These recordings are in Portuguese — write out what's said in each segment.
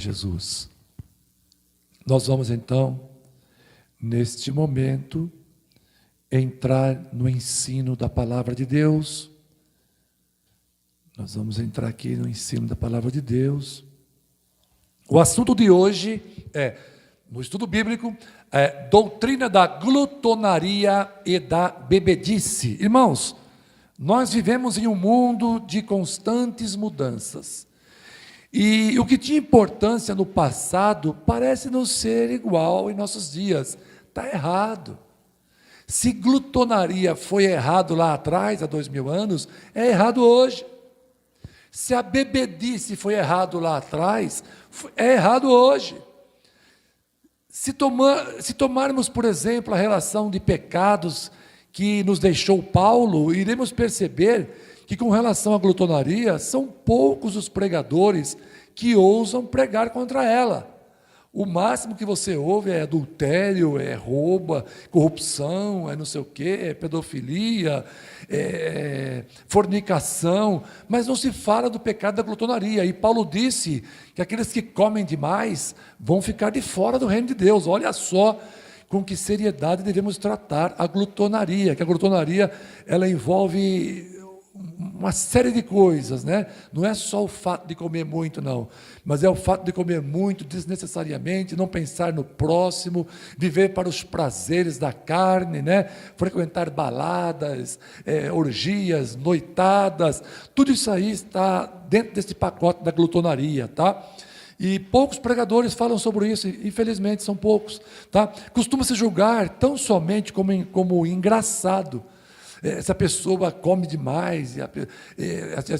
Jesus. Nós vamos então, neste momento, entrar no ensino da palavra de Deus. Nós vamos entrar aqui no ensino da palavra de Deus. O assunto de hoje no estudo bíblico, doutrina da glutonaria e da bebedice. Irmãos, nós vivemos em um mundo de constantes mudanças. E o que tinha importância no passado parece não ser igual em nossos dias. Está errado. Se glutonaria foi errado lá atrás, há 2000 anos, é errado hoje. Se a bebedice foi errado lá atrás, é errado hoje. Se tomarmos, por exemplo, a relação de pecados que nos deixou Paulo, iremos perceber que com relação à glutonaria, são poucos os pregadores que ousam pregar contra ela. O máximo que você ouve é adultério, é roubo, corrupção, é não sei o quê, é pedofilia, é fornicação, mas não se fala do pecado da glutonaria. E Paulo disse que aqueles que comem demais vão ficar de fora do reino de Deus. Olha só com que seriedade devemos tratar a glutonaria, que a glutonaria ela envolve uma série de coisas, né? Não é só o fato de comer muito, não, mas é o fato de comer muito desnecessariamente, não pensar no próximo, viver para os prazeres da carne, né? Frequentar baladas, orgias, noitadas, tudo isso aí está dentro desse pacote da glutonaria, tá? E poucos pregadores falam sobre isso, infelizmente são poucos, tá? Costuma-se julgar tão somente como engraçado. Essa pessoa come demais,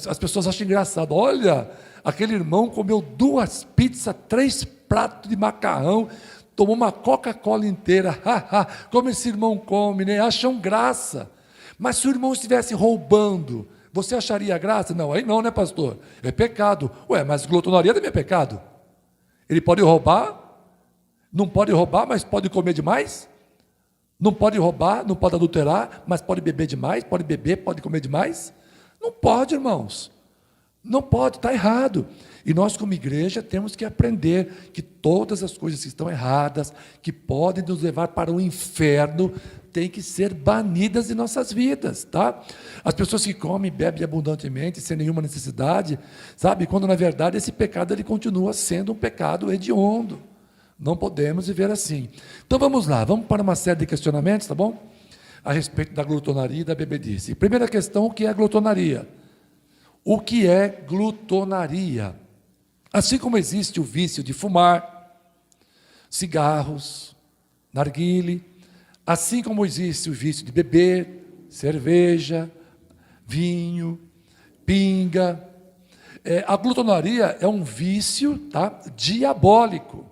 as pessoas acham engraçado. Olha, aquele irmão comeu 2 pizzas, 3 pratos de macarrão, tomou uma Coca-Cola inteira. Como esse irmão come, né? Acham graça. Mas se o irmão estivesse roubando, você acharia graça? Não, aí não, né, pastor? É pecado. Ué, mas glutonaria também é pecado. Ele pode roubar? Não pode roubar, mas pode comer demais? Não pode roubar, não pode adulterar, mas pode beber demais, pode beber, pode comer demais? Não pode, irmãos. Não pode, está errado. E nós, como igreja, temos que aprender que todas as coisas que estão erradas, que podem nos levar para o inferno, têm que ser banidas de nossas vidas, tá? As pessoas que comem e bebem abundantemente, sem nenhuma necessidade, sabe? Quando, na verdade, esse pecado ele continua sendo um pecado hediondo. Não podemos viver assim. Então vamos lá, vamos para uma série de questionamentos, tá bom? A respeito da glutonaria e da bebedice. Primeira questão, o que é glutonaria? O que é glutonaria? Assim como existe o vício de fumar, cigarros, narguile, assim como existe o vício de beber, cerveja, vinho, pinga, a glutonaria é um vício, tá, diabólico.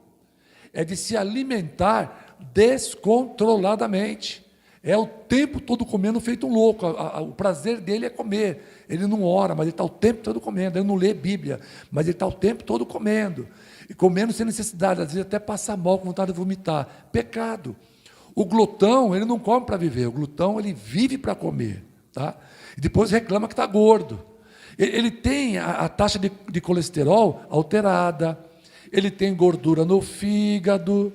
É de se alimentar descontroladamente. É o tempo todo comendo feito um louco. O prazer dele é comer. Ele não ora, mas ele está o tempo todo comendo. Ele não lê Bíblia, mas ele está o tempo todo comendo. E comendo sem necessidade, às vezes até passa mal, com vontade de vomitar. Pecado. O glutão, ele não come para viver. O glutão, ele vive para comer. Tá? E depois reclama que está gordo. Ele tem a taxa de colesterol alterada. Ele tem gordura no fígado,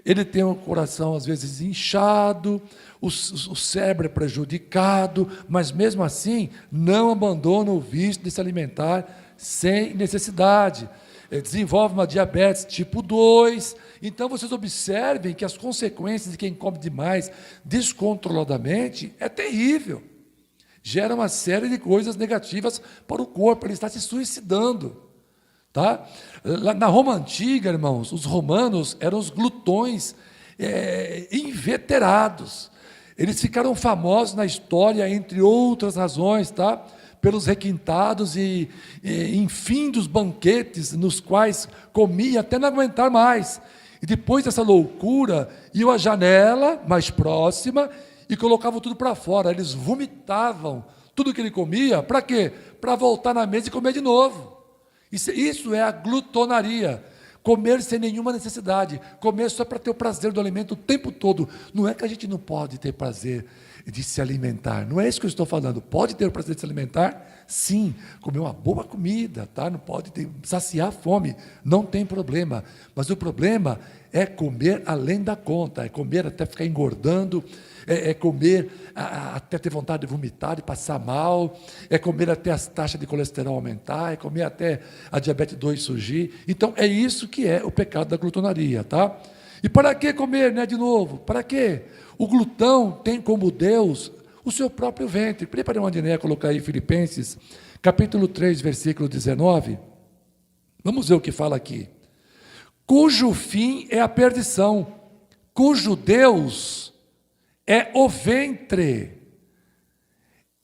ele tem o coração às vezes inchado, o cérebro é prejudicado, mas mesmo assim não abandona o vício de se alimentar sem necessidade. Desenvolve uma diabetes tipo 2. Então vocês observem que as consequências de quem come demais descontroladamente é terrível. Gera uma série de coisas negativas para o corpo, ele está se suicidando. Tá? Na Roma antiga, irmãos, os romanos eram os glutões inveterados. Eles ficaram famosos na história, entre outras razões, tá? Pelos requintados e enfim dos banquetes nos quais comia até não aguentar mais. E depois dessa loucura, iam à janela mais próxima e colocavam tudo para fora. Eles vomitavam tudo que ele comia, para quê? Para voltar na mesa e comer de novo. Isso é a glutonaria. Comer sem nenhuma necessidade, comer só para ter o prazer do alimento o tempo todo. Não é que a gente não pode ter prazer de se alimentar, não é isso que eu estou falando. Pode ter o prazer de se alimentar? Sim, comer uma boa comida, tá? Não pode saciar a fome, não tem problema. Mas o problema é comer além da conta, é comer até ficar engordando, é comer até ter vontade de vomitar, de passar mal, é comer até as taxas de colesterol aumentar, é comer até a diabetes 2 surgir. Então, é isso que é o pecado da glutonaria, tá? E para que comer, né, de novo? Para quê? O glutão tem como Deus o seu próprio ventre. Prepare uma diné, colocar aí Filipenses, capítulo 3, versículo 19. Vamos ver o que fala aqui. Cujo fim é a perdição, cujo Deus é o ventre,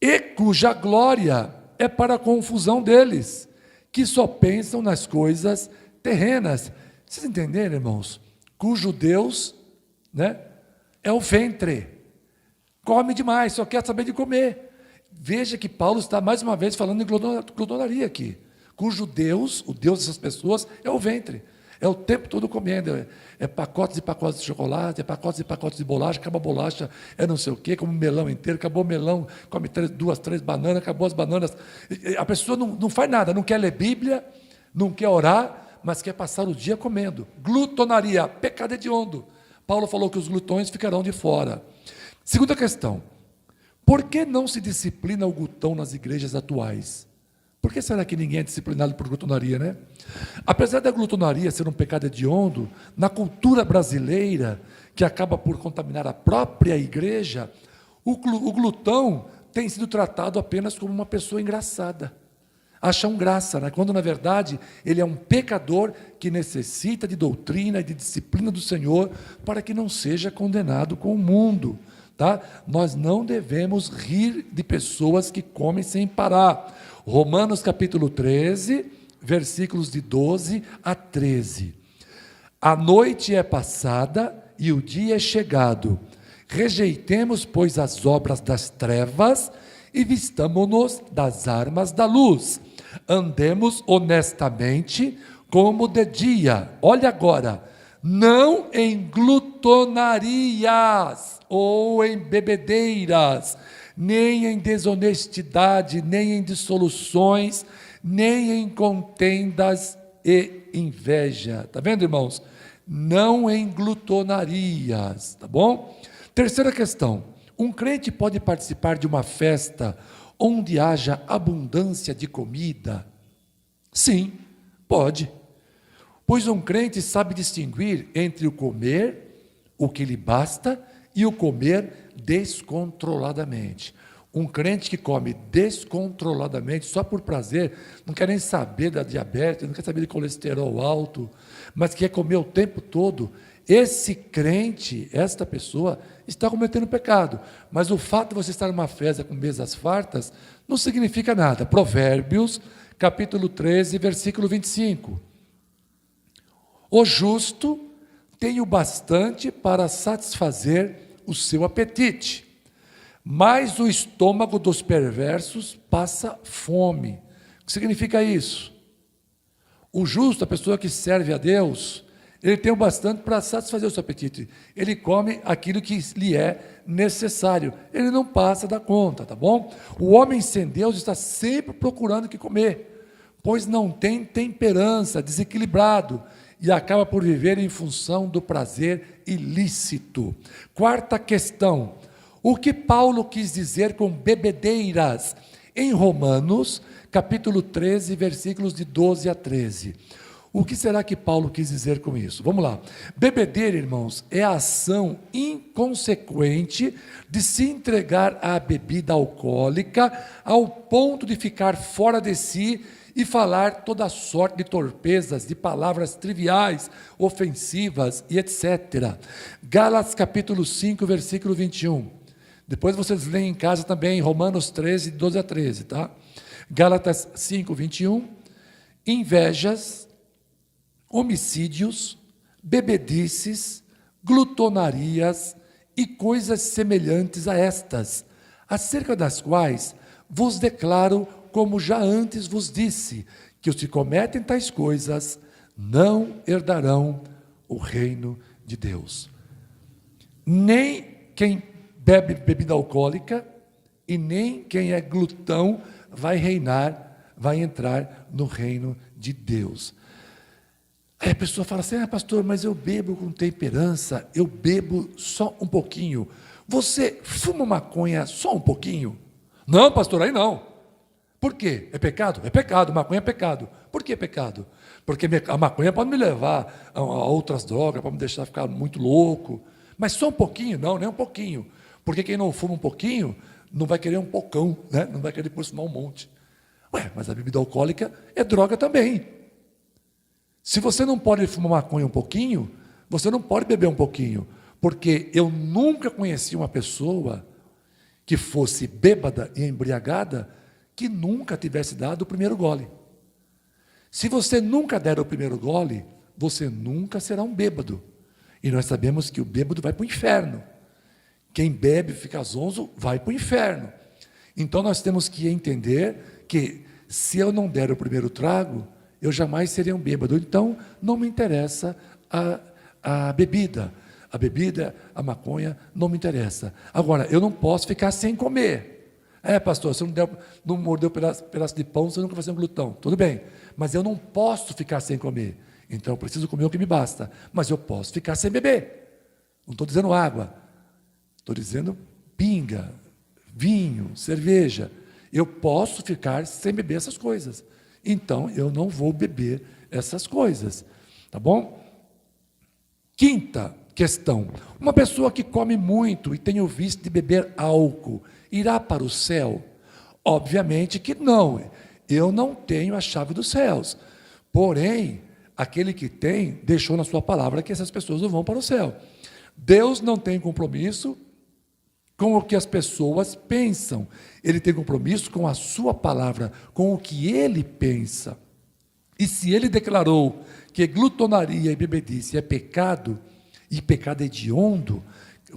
e cuja glória é para a confusão deles, que só pensam nas coisas terrenas. Vocês entenderam, irmãos? Cujo Deus, né, é o ventre. Come demais, só quer saber de comer. Veja que Paulo está mais uma vez falando em glutonaria aqui. Cujo Deus, o Deus dessas pessoas, é o ventre. É o tempo todo comendo, é pacotes e pacotes de chocolate, é pacotes e pacotes de bolacha, acaba a bolacha, é não sei o quê, come um melão inteiro, acabou o melão, come 2, 3 bananas, acabou as bananas. A pessoa não faz nada, não quer ler Bíblia, não quer orar, mas quer passar o dia comendo. Glutonaria, pecado hediondo. Paulo falou que os glutões ficarão de fora. Segunda questão, por que não se disciplina o glutão nas igrejas atuais? Por que será que ninguém é disciplinado por glutonaria, né? Apesar da glutonaria ser um pecado hediondo, na cultura brasileira, que acaba por contaminar a própria igreja, o glutão tem sido tratado apenas como uma pessoa engraçada. Acham graça, né? Quando na verdade ele é um pecador que necessita de doutrina e de disciplina do Senhor para que não seja condenado com o mundo. Tá? Nós não devemos rir de pessoas que comem sem parar. Romanos capítulo 13, versículos de 12 a 13. A noite é passada e o dia é chegado. Rejeitemos, pois, as obras das trevas e vistamo-nos das armas da luz. Andemos honestamente como de dia. Olha agora, não em glutonarias ou em bebedeiras, nem em desonestidade, nem em dissoluções, nem em contendas e inveja. Está vendo, irmãos? Não em glutonarias, tá bom? Terceira questão, um crente pode participar de uma festa onde haja abundância de comida? Sim, pode. Pois um crente sabe distinguir entre o comer, o que lhe basta, e o comer descontroladamente. Um crente que come descontroladamente, só por prazer, não quer nem saber da diabetes, não quer saber de colesterol alto, mas quer comer o tempo todo, esse crente, esta pessoa, está cometendo pecado. Mas o fato de você estar numa festa com mesas fartas, não significa nada. Provérbios, capítulo 13, versículo 25. O justo tem o bastante para satisfazer o seu apetite, mas o estômago dos perversos passa fome. O que significa isso? O justo, a pessoa que serve a Deus, ele tem o bastante para satisfazer o seu apetite. Ele come aquilo que lhe é necessário. Ele não passa da conta, tá bom? O homem sem Deus está sempre procurando o que comer, pois não tem temperança, desequilibrado, e acaba por viver em função do prazer ilícito. Quarta questão, o que Paulo quis dizer com bebedeiras? Em Romanos, capítulo 13, versículos de 12 a 13. O que será que Paulo quis dizer com isso? Vamos lá. Bebedeira, irmãos, é a ação inconsequente de se entregar à bebida alcoólica ao ponto de ficar fora de si e falar toda sorte de torpezas, de palavras triviais, ofensivas e etc. Gálatas capítulo 5, versículo 21. Depois vocês leem em casa também, Romanos 13, 12 a 13, tá? Gálatas 5, 21. Invejas, homicídios, bebedices, glutonarias e coisas semelhantes a estas, acerca das quais vos declaro, como já antes vos disse, que os que cometem tais coisas não herdarão o reino de Deus. Nem quem bebe bebida alcoólica e nem quem é glutão vai entrar no reino de Deus. Aí a pessoa fala assim: pastor, mas eu bebo com temperança, eu bebo só um pouquinho. Você fuma maconha só um pouquinho? Não, pastor, aí não. Por quê? É pecado? É pecado, maconha é pecado. Por que pecado? Porque a maconha pode me levar a outras drogas, pode me deixar ficar muito louco. Mas só um pouquinho? Não, nem um pouquinho. Porque quem não fuma um pouquinho, não vai querer um pocão, né? Não vai querer depois fumar um monte. Mas a bebida alcoólica é droga também. Se você não pode fumar maconha um pouquinho, você não pode beber um pouquinho. Porque eu nunca conheci uma pessoa que fosse bêbada e embriagada que nunca tivesse dado o primeiro gole. Se você nunca der o primeiro gole, você nunca será um bêbado. E nós sabemos que o bêbado vai para o inferno. Quem bebe e fica zonzo vai para o inferno. Então nós temos que entender que se eu não der o primeiro trago, eu jamais seria um bêbado. Então não me interessa a bebida. A bebida, a maconha, não me interessa. Agora, eu não posso ficar sem comer. Pastor, se eu não mordeu um pedaço de pão, você nunca vai ser um glutão. Tudo bem, mas eu não posso ficar sem comer. Então eu preciso comer o que me basta. Mas eu posso ficar sem beber. Não estou dizendo água. Estou dizendo pinga, vinho, cerveja. Eu posso ficar sem beber essas coisas. Então eu não vou beber essas coisas. Tá bom? Quinta questão: uma pessoa que come muito e tem o vício de beber álcool, irá para o céu? Obviamente que não. Eu não tenho a chave dos céus. Porém, aquele que tem, deixou na sua palavra que essas pessoas não vão para o céu. Deus não tem compromisso com o que as pessoas pensam. Ele tem compromisso com a sua palavra, com o que ele pensa. E se ele declarou que glutonaria e bebedice é pecado, e pecado hediondo,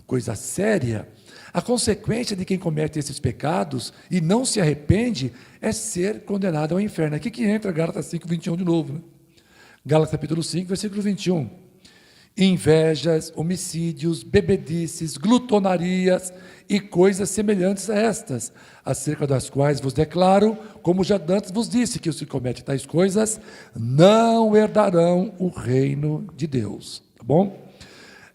coisa séria, a consequência de quem comete esses pecados e não se arrepende é ser condenado ao inferno. Aqui que entra Gálatas 5, 21 de novo, né? Gálatas capítulo 5, versículo 21. Invejas, homicídios, bebedices, glutonarias e coisas semelhantes a estas, acerca das quais vos declaro, como já antes vos disse, que os que cometem tais coisas não herdarão o reino de Deus. Tá bom?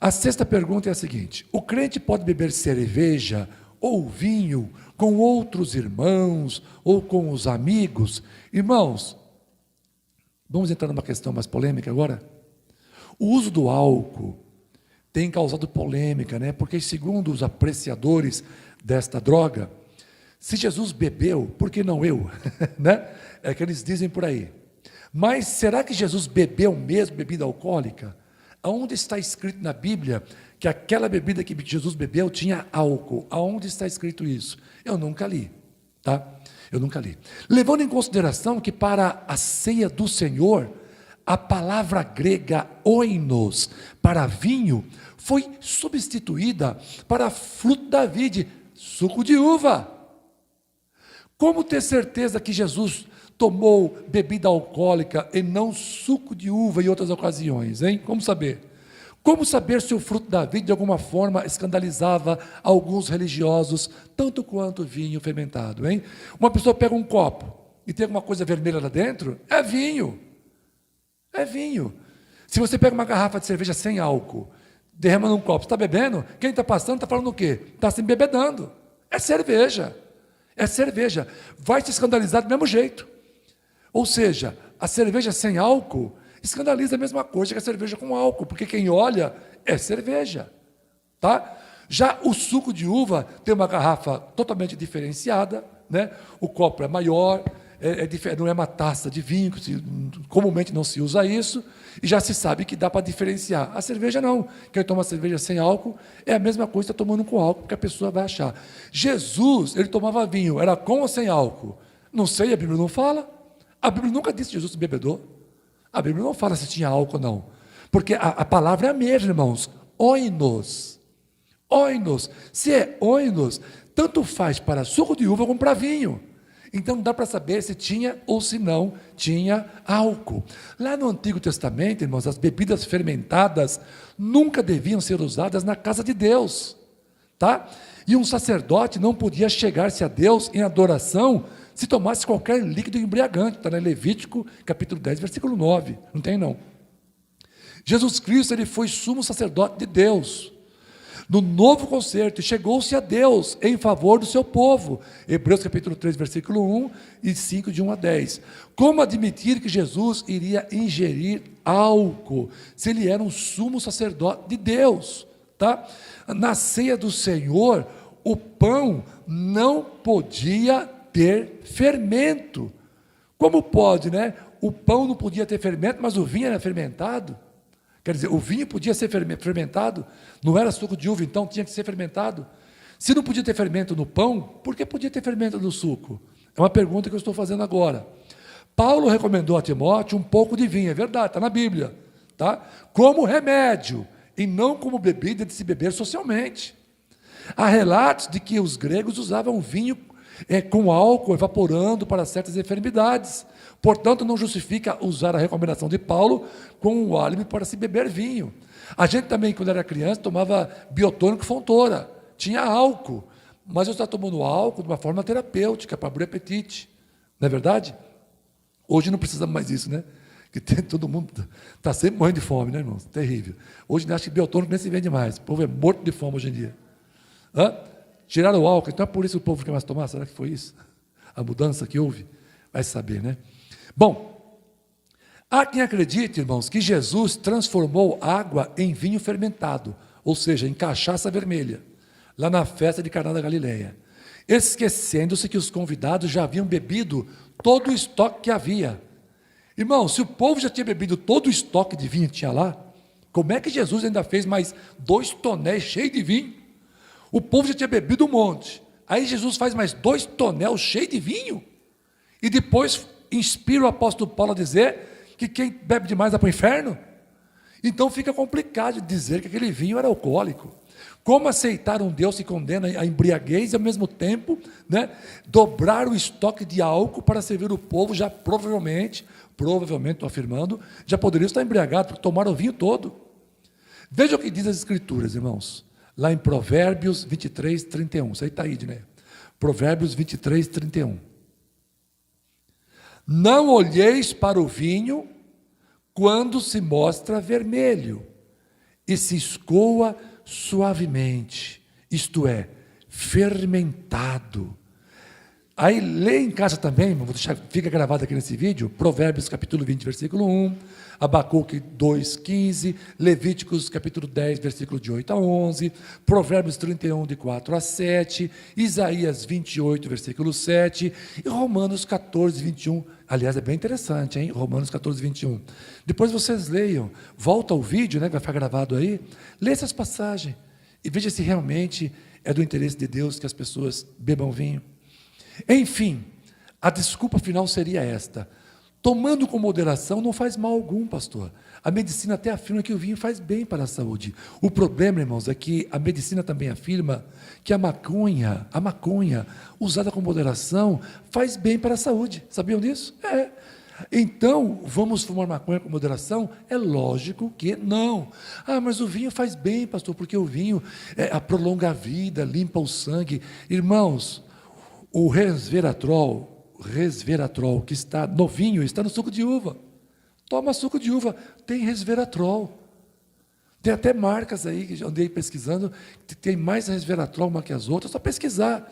A sexta pergunta é a seguinte: o crente pode beber cerveja ou vinho com outros irmãos ou com os amigos? Irmãos, vamos entrar numa questão mais polêmica agora? O uso do álcool tem causado polêmica, né? Porque segundo os apreciadores desta droga, se Jesus bebeu, por que não eu? Né? É que eles dizem por aí. Mas será que Jesus bebeu mesmo bebida alcoólica? Aonde está escrito na Bíblia que aquela bebida que Jesus bebeu tinha álcool? Aonde está escrito isso? Eu nunca li, tá? Eu nunca li. Levando em consideração que para a ceia do Senhor, a palavra grega oinos para vinho foi substituída para fruto da vide, suco de uva. Como ter certeza que Jesus tomou bebida alcoólica e não suco de uva em outras ocasiões, hein? Como saber? Como saber se o fruto da vide de alguma forma escandalizava alguns religiosos, tanto quanto vinho fermentado, hein? Uma pessoa pega um copo e tem alguma coisa vermelha lá dentro, é vinho. É vinho. Se você pega uma garrafa de cerveja sem álcool, derrama num copo, está bebendo? Quem está passando está falando o quê? Está se embebedando. É cerveja. É cerveja. Vai se escandalizar do mesmo jeito. Ou seja, a cerveja sem álcool escandaliza a mesma coisa que a cerveja com álcool, porque quem olha é cerveja, tá? Já o suco de uva tem uma garrafa totalmente diferenciada, né? O copo é maior, não é uma taça de vinho, comumente não se usa isso, e já se sabe que dá para diferenciar. A cerveja não. Quem toma cerveja sem álcool é a mesma coisa que está tomando com álcool, porque a pessoa vai achar. Jesus, ele tomava vinho, era com ou sem álcool? Não sei, a Bíblia não fala. A Bíblia nunca disse que Jesus bebedor. A Bíblia não fala se tinha álcool ou não. Porque a palavra é a mesma, irmãos. Oinos. Oinos. Se é oinos, tanto faz para suco de uva como para vinho. Então não dá para saber se tinha ou se não tinha álcool. Lá no Antigo Testamento, irmãos, as bebidas fermentadas nunca deviam ser usadas na casa de Deus, tá? E um sacerdote não podia chegar-se a Deus em adoração se tomasse qualquer líquido embriagante. Está em Levítico, capítulo 10, versículo 9. Não tem, não. Jesus Cristo, ele foi sumo sacerdote de Deus. No novo concerto, chegou-se a Deus em favor do seu povo. Hebreus capítulo 3, versículo 1 e 5, de 1 a 10. Como admitir que Jesus iria ingerir álcool, se ele era um sumo sacerdote de Deus? Tá? Na ceia do Senhor, o pão não podia ter fermento. Como pode, né? O pão não podia ter fermento, mas o vinho era fermentado. Quer dizer, o vinho podia ser fermentado, não era suco de uva, então tinha que ser fermentado. Se não podia ter fermento no pão, por que podia ter fermento no suco? É uma pergunta que eu estou fazendo agora. Paulo recomendou a Timóteo um pouco de vinho, é verdade, está na Bíblia, tá? Como remédio, e não como bebida de se beber socialmente. Há relatos de que os gregos usavam vinho com álcool evaporando para certas enfermidades. Portanto, não justifica usar a recomendação de Paulo com o álibi para se beber vinho. A gente também, quando era criança, tomava biotônico Fontoura, tinha álcool, mas eu estava tomando álcool de uma forma terapêutica, para abrir apetite, não é verdade? Hoje não precisamos mais disso, né? Que todo mundo está sempre morrendo de fome, né, irmãos? Terrível. Hoje acho que biotônico nem se vende mais, o povo é morto de fome hoje em dia. Tiraram o álcool, então é por isso que o povo quer mais tomar, será que foi isso? A mudança que houve? Vai saber, né? Bom, há quem acredite, irmãos, que Jesus transformou água em vinho fermentado, ou seja, em cachaça vermelha, lá na festa de Caná da Galileia, esquecendo-se que os convidados já haviam bebido todo o estoque que havia. Irmão, se o povo já tinha bebido todo o estoque de vinho que tinha lá, como é que Jesus ainda fez mais 2 tonéis cheios de vinho? O povo já tinha bebido um monte, aí Jesus faz mais 2 tonéis cheios de vinho, e depois inspira o apóstolo Paulo a dizer que quem bebe demais vai para o inferno. Então fica complicado de dizer que aquele vinho era alcoólico. Como aceitar um Deus que condena a embriaguez e ao mesmo tempo, né, dobrar o estoque de álcool para servir o povo, já provavelmente, estou afirmando, já poderia estar embriagado, porque tomaram o vinho todo. Veja o que diz as Escrituras, irmãos, lá em Provérbios 23, 31, isso aí está aí, né? Provérbios 23, 31. Não olheis para o vinho quando se mostra vermelho e se escoa suavemente, isto é, fermentado. Aí lê em casa também, vou deixar, fica gravado aqui nesse vídeo, Provérbios capítulo 20, versículo 1, Abacuque 2, 15, Levíticos capítulo 10, versículo de 8 a 11, Provérbios 31, de 4 a 7, Isaías 28, versículo 7, e Romanos 14, 21, aliás, é bem interessante, hein? Romanos 14, 21. Depois vocês leiam, volta ao vídeo, né, que vai ficar gravado aí, lê essas passagens, e veja se realmente é do interesse de Deus que as pessoas bebam vinho. Enfim, a desculpa final seria esta: tomando com moderação não faz mal algum, pastor. A medicina até afirma que o vinho faz bem para a saúde. O problema, irmãos, é que a medicina também afirma que a maconha usada com moderação, faz bem para a saúde. Sabiam disso? É. Então, vamos fumar maconha com moderação? É lógico que não. Mas o vinho faz bem, pastor, porque o vinho prolonga a vida, limpa o sangue. Irmãos, o resveratrol que está no vinho, está no suco de uva. Toma suco de uva, tem resveratrol. Tem até marcas aí, que eu andei pesquisando, que tem mais resveratrol uma que as outras, só pesquisar.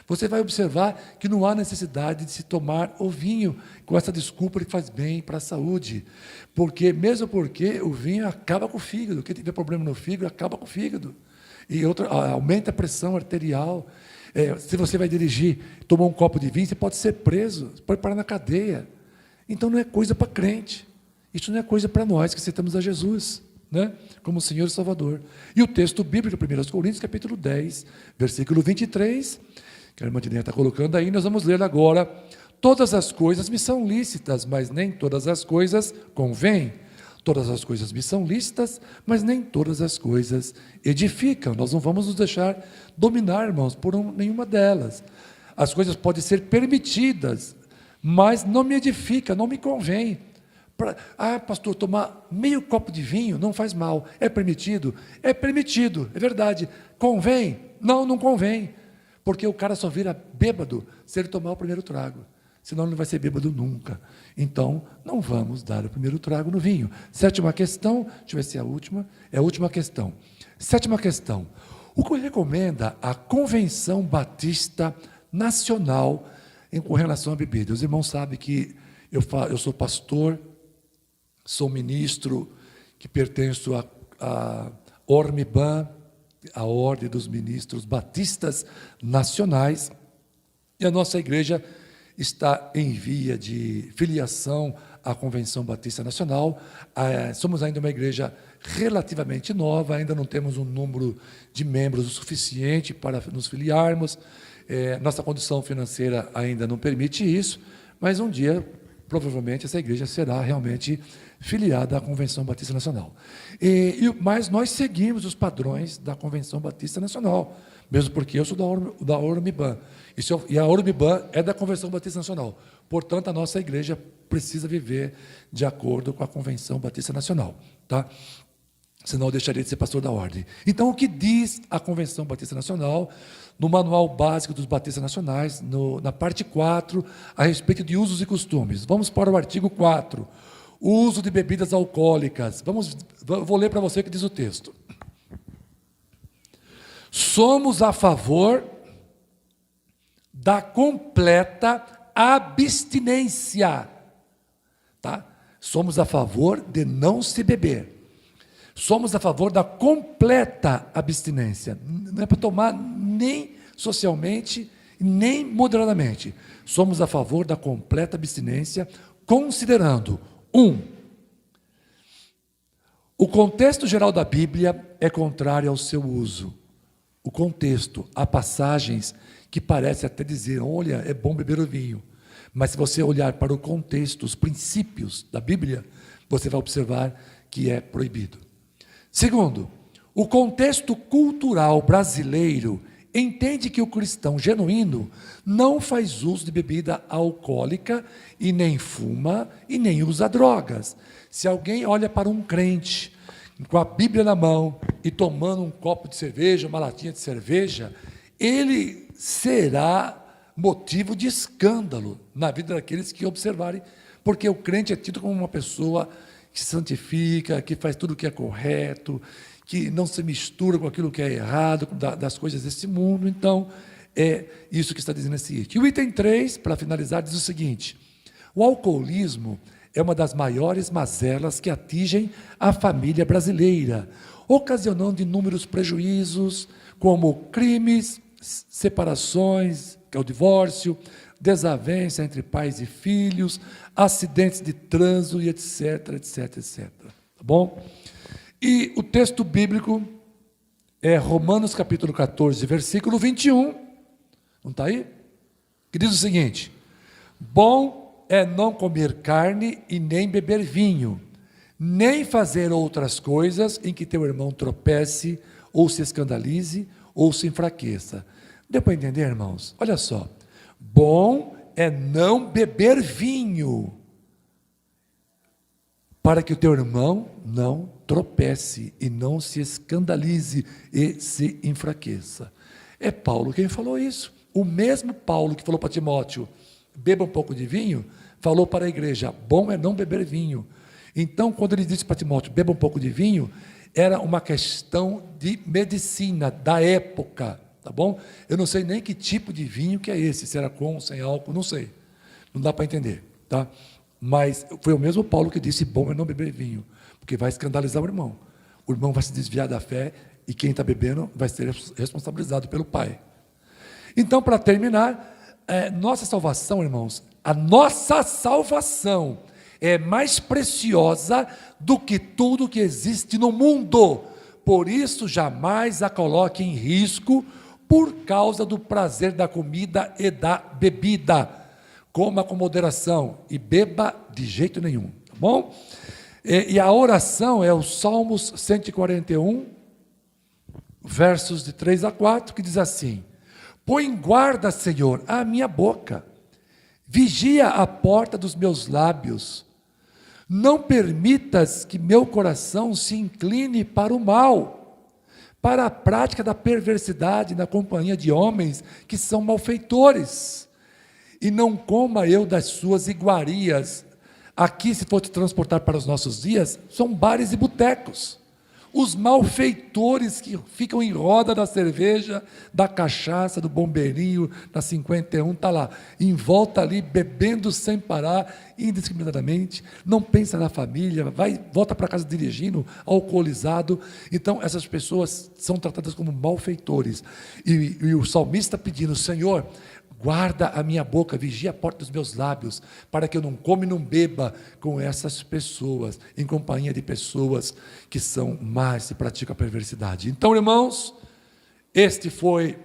Você vai observar que não há necessidade de se tomar o vinho com essa desculpa de que faz bem para a saúde. Mesmo porque o vinho acaba com o fígado. Quem tiver problema no fígado, acaba com o fígado. E aumenta a pressão arterial. Se você vai dirigir, tomar um copo de vinho, você pode ser preso, você pode parar na cadeia. Então não é coisa para crente, isso não é coisa para nós que aceitamos a Jesus, né, como Senhor e Salvador. E o texto bíblico, 1 Coríntios, capítulo 10, versículo 23, que a irmã Dineia está colocando aí, nós vamos ler agora: todas as coisas me são lícitas, mas nem todas as coisas convêm. Todas as coisas me são lícitas, mas nem todas as coisas edificam. Nós não vamos nos deixar dominar, irmãos, por nenhuma delas. As coisas podem ser permitidas, mas não me edifica, não me convém. Pastor, tomar meio copo de vinho não faz mal. É permitido? É permitido, é verdade. Convém? Não, não convém. Porque o cara só vira bêbado se ele tomar o primeiro trago. Senão ele não vai ser bêbado nunca. Então, não vamos dar o primeiro trago no vinho. Sétima questão, deixa eu ver se é a última. É a última questão. Sétima questão. O que recomenda a Convenção Batista Nacional com relação à bebida? Os irmãos sabem que eu sou pastor, sou ministro, que pertenço à ORMIBAN, a Ordem dos Ministros Batistas Nacionais, e a nossa igreja está em via de filiação à Convenção Batista Nacional. Somos ainda uma igreja relativamente nova, ainda não temos um número de membros o suficiente para nos filiarmos, nossa condição financeira ainda não permite isso, mas um dia, provavelmente, essa igreja será realmente filiada à Convenção Batista Nacional. Mas nós seguimos os padrões da Convenção Batista Nacional, mesmo porque eu sou da ORMIBAN, e a ORMIBAN é da Convenção Batista Nacional. Portanto, a nossa igreja precisa viver de acordo com a Convenção Batista Nacional, tá? Senão eu deixaria de ser pastor da ordem. Então, o que diz a Convenção Batista Nacional, no Manual Básico dos Batistas Nacionais, na parte 4, a respeito de usos e costumes? Vamos para o artigo 4, uso de bebidas alcoólicas. Vou ler para você o que diz o texto. Somos a favor da completa abstinência, tá? Somos a favor de não se beber. Somos a favor da completa abstinência. Não é para tomar nem socialmente, nem moderadamente. Somos a favor da completa abstinência, considerando: 1. O contexto geral da Bíblia é contrário ao seu uso. O contexto, há passagens que parecem até dizer: olha, é bom beber o vinho. Mas se você olhar para o contexto, os princípios da Bíblia, você vai observar que é proibido. Segundo, o contexto cultural brasileiro entende que o cristão genuíno não faz uso de bebida alcoólica e nem fuma e nem usa drogas. Se alguém olha para um crente com a Bíblia na mão e tomando um copo de cerveja, uma latinha de cerveja, ele será motivo de escândalo na vida daqueles que observarem, porque o crente é tido como uma pessoa que se santifica, que faz tudo o que é correto, que não se mistura com aquilo que é errado, das coisas desse mundo. Então, é isso que está dizendo esse item. E o item 3, para finalizar, diz o seguinte: o alcoolismo é uma das maiores mazelas que atingem a família brasileira, ocasionando inúmeros prejuízos, como crimes, separações, que é o divórcio, desavença entre pais e filhos, acidentes de trânsito e etc, etc, etc. Tá bom? E o texto bíblico é Romanos capítulo 14, versículo 21. Não está aí? Que diz o seguinte: bom é não comer carne e nem beber vinho, nem fazer outras coisas em que teu irmão tropece, ou se escandalize, ou se enfraqueça. Deu para entender, irmãos? Olha só. Bom é não beber vinho, para que o teu irmão não tropece e não se escandalize e se enfraqueça. É Paulo quem falou isso. O mesmo Paulo que falou para Timóteo: beba um pouco de vinho, falou para a igreja: bom é não beber vinho. Então, quando ele disse para Timóteo: beba um pouco de vinho, era uma questão de medicina da época, tá bom? Eu não sei nem que tipo de vinho que é esse, se era com, sem álcool, não sei. Não dá para entender, tá? Mas foi o mesmo Paulo que disse: bom é não beber vinho, porque vai escandalizar o irmão. O irmão vai se desviar da fé e quem está bebendo vai ser responsabilizado pelo pai. Então, para terminar, nossa salvação, irmãos, a nossa salvação é mais preciosa do que tudo que existe no mundo. Por isso, jamais a coloque em risco por causa do prazer da comida e da bebida. Coma com moderação e beba de jeito nenhum, tá bom? E a oração é o Salmos 141, versos de 3 a 4, que diz assim: Põe em guarda, Senhor, a minha boca. Vigia a porta dos meus lábios. Não permitas que meu coração se incline para o mal, para a prática da perversidade na companhia de homens que são malfeitores. E não coma eu das suas iguarias. Aqui, se for te transportar para os nossos dias, são bares e botecos. Os malfeitores que ficam em roda da cerveja, da cachaça, do bombeirinho, da 51, está lá, em volta ali, bebendo sem parar, indiscriminadamente, não pensa na família, volta para casa dirigindo, alcoolizado. Então, essas pessoas são tratadas como malfeitores. E o salmista pedindo, Senhor, guarda a minha boca, vigia a porta dos meus lábios, para que eu não coma e não beba com essas pessoas, em companhia de pessoas que são más e praticam a perversidade. Então, irmãos, este foi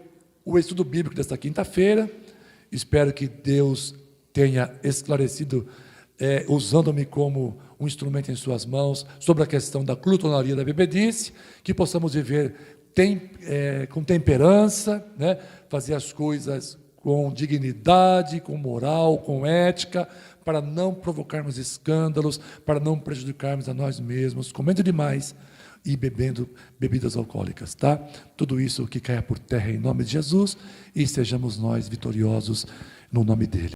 o estudo bíblico desta quinta-feira. Espero que Deus tenha esclarecido, usando-me como um instrumento em suas mãos, sobre a questão da glutonaria, da bebedice, que possamos viver com temperança, né? Fazer as coisas com dignidade, com moral, com ética, para não provocarmos escândalos, para não prejudicarmos a nós mesmos, comendo demais e bebendo bebidas alcoólicas, tá? Tudo isso que caia por terra em nome de Jesus, e sejamos nós vitoriosos no nome dele.